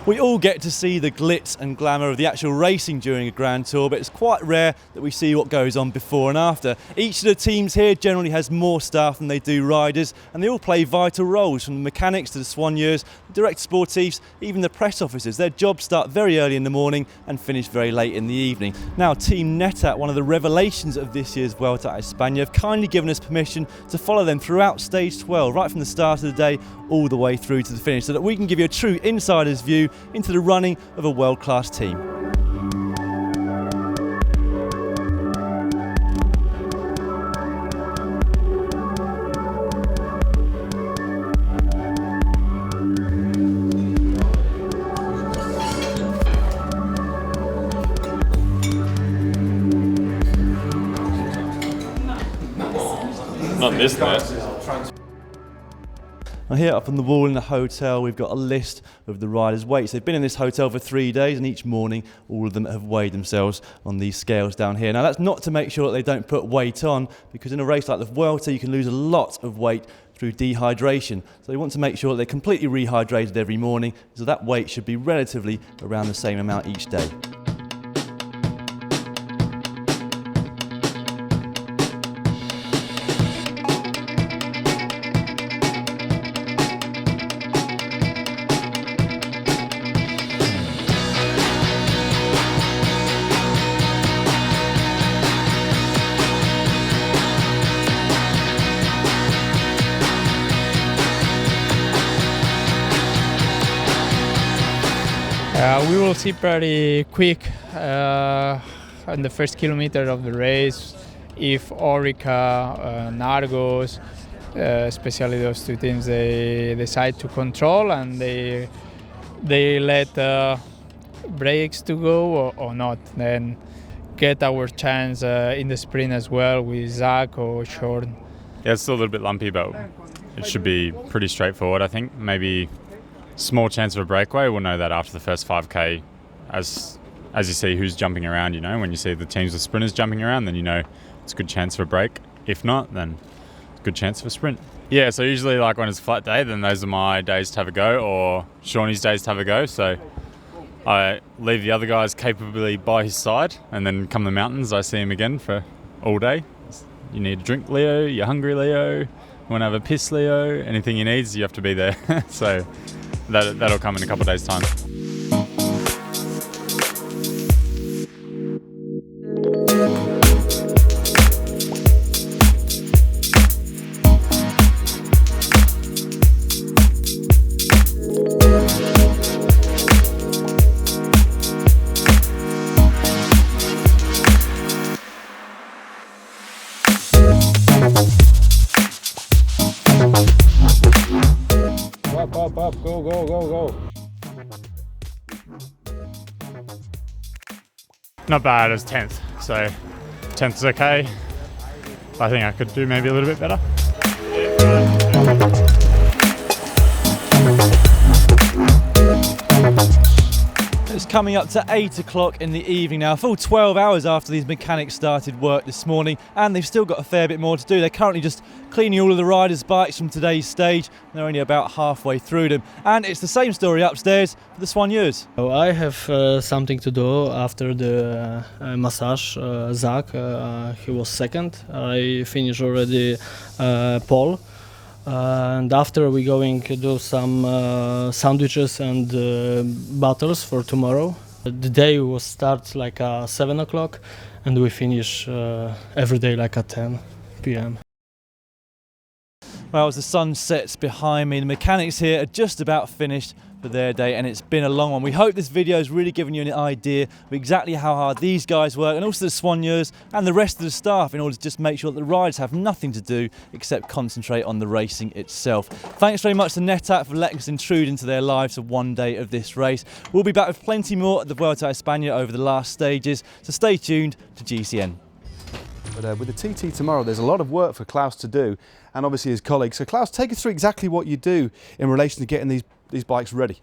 We all get to see the glitz and glamour of the actual racing during a Grand Tour, but it's quite rare that we see what goes on before and after. Each of the teams here generally has more staff than they do riders, and they all play vital roles, from the mechanics to the soigneurs, the directeurs sportifs, even the press officers. Their jobs start very early in the morning and finish very late in the evening. Now, Team NetApp, one of the revelations of this year's Vuelta a España, have kindly given us permission to follow them throughout stage 12, right from the start of the day all the way through to the finish, so that we can give you a true insider's view into the running of a world-class team. Not this net. Now here up on the wall in the hotel, we've got a list of the riders' weights. They've been in this hotel for 3 days, and each morning all of them have weighed themselves on these scales down here. Now that's not to make sure that they don't put weight on, because in a race like the Vuelta you can lose a lot of weight through dehydration. So they want to make sure that they're completely rehydrated every morning, so that weight should be relatively around the same amount each day. We will see pretty quick on the first kilometer of the race if Orica and Argos, especially those two teams, they decide to control and they let breaks to go or not. Then get our chance in the sprint as well with Zach or Shorn. Yeah, it's still a little bit lumpy, but it should be pretty straightforward, I think. Maybe small chance of a breakaway. We'll know that after the first 5k, as you see who's jumping around. You know, when you see the teams with sprinters jumping around, then you know it's a good chance for a break. If not, then it's a good chance for a sprint. Yeah, so usually like when it's a flat day, then those are my days to have a go, or Shawnee's days to have a go. So I leave the other guys capably by his side, and then come the mountains, I see him again for all day. You need a drink, Leo. You're hungry, Leo. You want to have a piss, Leo. Anything he needs, you have to be there. So that'll come in a couple of days' time. Up, go. Not bad, it was 10th, so 10th is okay. I think I could do maybe a little bit better. It's coming up to 8 o'clock in the evening now, a full 12 hours after these mechanics started work this morning, and they've still got a fair bit more to do. They're currently just cleaning all of the riders' bikes from today's stage. They're only about halfway through them, and it's the same story upstairs for the soigneurs. So I have something to do after the massage. Zach, he was second. I finished already pole. And after we're going to do some sandwiches and bottles for tomorrow. The day will start like 7 o'clock and we finish every day like at 10 p.m. Well, as the sun sets behind me, the mechanics here are just about finished for their day, and it's been a long one. We hope this video has really given you an idea of exactly how hard these guys work, and also the soigneurs and the rest of the staff, in order to just make sure that the riders have nothing to do except concentrate on the racing itself. Thanks very much to NetApp for letting us intrude into their lives for one day of this race. We'll be back with plenty more at the Vuelta a España over the last stages, so stay tuned to GCN. But with the TT tomorrow, there's a lot of work for Klaus to do, and obviously his colleagues. So Klaus, take us through exactly what you do in relation to getting these bikes ready.